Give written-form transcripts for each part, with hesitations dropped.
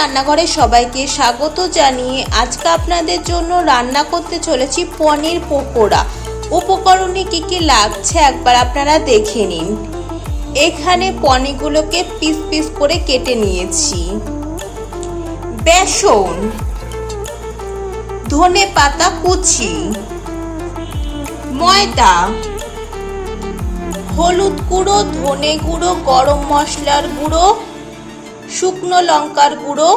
রান্নাঘরে সবাইকে স্বাগত জানিয়ে আজকে আপনাদের জন্য রান্না করতে চলেছি পনির পকোড়া। উপকরণে কি কি লাগছে একবার আপনারা দেখে নিন। এখানে পনিরগুলোকে পিস পিস করে কেটে নিয়েছি। বেসন, ধনে পাতা কুচি, ময়দা, হলুদ গুঁড়ো, ধনে গুঁড়ো, গরম মশলার গুঁড়ো, শুকনো লঙ্কার গুঁড়ো,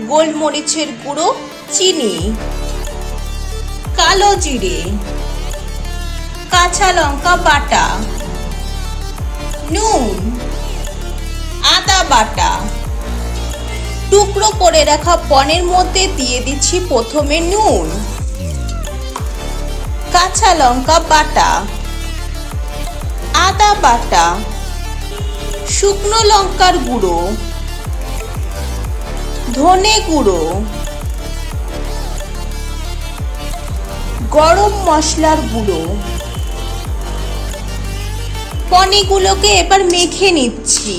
গোলমরিচের গুঁড়ো, চিনি, কালো জিরে, কাঁচা লঙ্কা বাটা, নুন, আদা বাটা। টুকরো করে রাখা পনির মধ্যে দিয়ে দিচ্ছি প্রথমে নুন, কাঁচা লঙ্কা বাটা, আদা বাটা, শুকনো লঙ্কার গুঁড়ো, ধনে গুঁড়ো, গরম মশলার গুঁড়ো। পনিরগুলোকে এবার মেখে নিচ্ছি।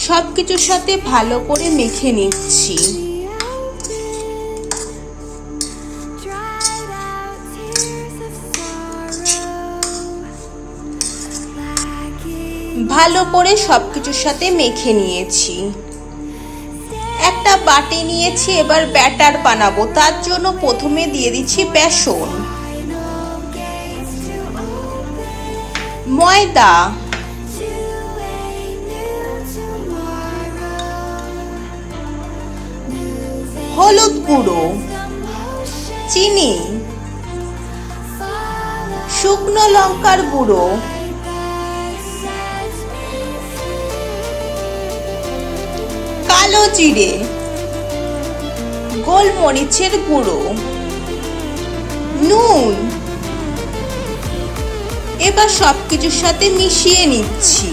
সবকিছুর সাথে ভালো করে মেখে নিচ্ছি। ভালো করে সবকিছুর সাথে মেখে নিয়েছি। একটা বাটি নিয়েছি, এবার ব্যাটার বানাবো। তার জন্য প্রথমে দিয়ে দিচ্ছি বেসন, ময়দা, হলুদ গুঁড়ো, চিনি, শুকনো লঙ্কার গুঁড়ো, কালো জিরে, গোলমরিচের গুঁড়ো, নুন। এবার সবকিছুর সাথে মিশিয়ে নিচ্ছি।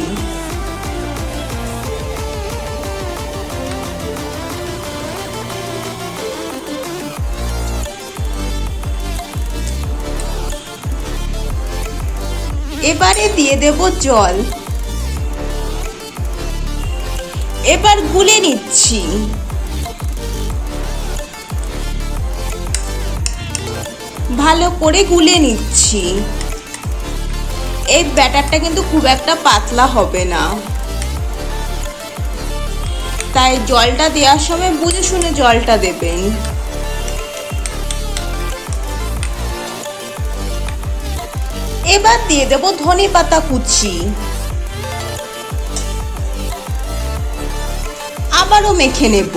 এবারে দিয়ে দেব জল। এবার গুলে নিচ্ছি। ভালো করে গুলে নিচ্ছি। এই ব্যাটারটা কিন্তু খুব একটা পাতলা হবে না, তাই জলটা দেওয়ার সময় বুঝে শুনে জলটা দেবেন। এবার দিয়ে দেব ধনে পাতা কুচি। আবারও মেখে নেব।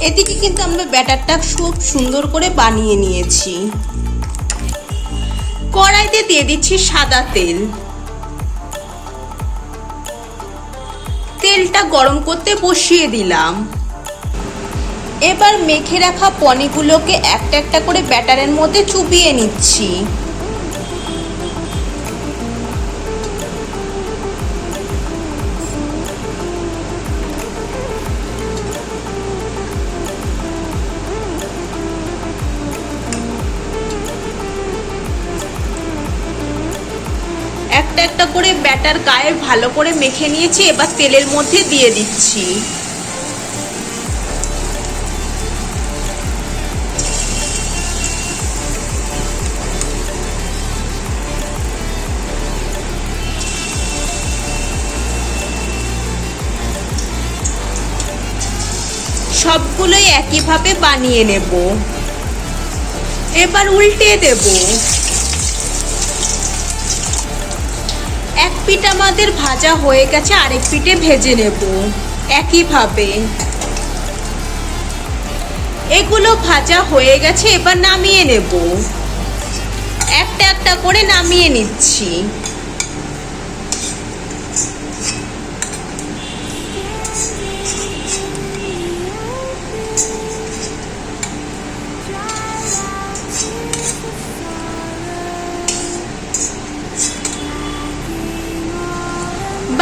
এদিকে কিন্তু আমরা ব্যাটারটা খুব সুন্দর করে বানিয়ে নিয়েছি। কড়াইতে দিয়ে দিচ্ছি সাদা তেল। তেলটা গরম করতে বসিয়ে দিলাম। এবার মেখে রাখা পনিরগুলোকে একটা একটা করে ব্যাটারের মধ্যে চুবিয়ে নিচ্ছি। একটা একটা করে ব্যাটার গায়ে ভালো করে মেখে নিয়েছি। এবার তেলের মধ্যে দিয়ে দিচ্ছি। সবগুলোই একইভাবে বানিয়ে নেব। এবার উল্টে দেব। এক পিঠ আমাদের ভাজা হয়ে গেছে, আরেক পিঠে ভেজে নেব একইভাবে। এগুলো ভাজা হয়ে গেছে, এবার নামিয়ে নেব। একটা একটা করে নামিয়ে নিচ্ছি।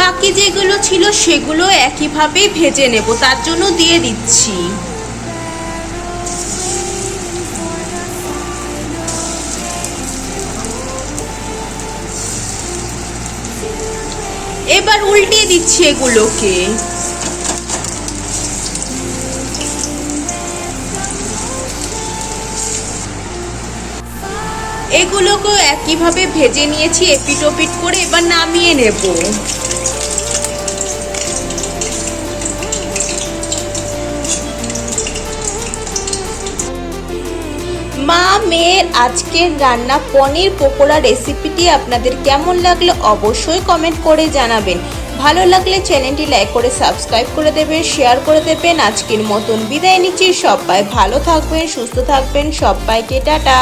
বাকি যেগুলো ছিল সেগুলো একইভাবে ভেজে নেব, তার জন্য দিয়ে দিচ্ছি। এবার উল্টিয়ে দিচ্ছি এগুলোকে। এগুলোকেও একইভাবে ভেজে নিয়েছি এপিট ওপিট করে, এবার নামিয়ে নেব। মা মেয়ের আজকের রান্না পনির পকোড়া রেসিপিটি আপনাদের কেমন লাগলো অবশ্যই কমেন্ট করে জানাবেন। ভালো লাগলে চ্যানেলটি লাইক করে সাবস্ক্রাইব করে দেবেন, শেয়ার করে দেবেন। আজকের মতন বিদায় নিচ্ছি। সবাই ভালো থাকবেন, সুস্থ থাকবেন। সবাইকে টাটা।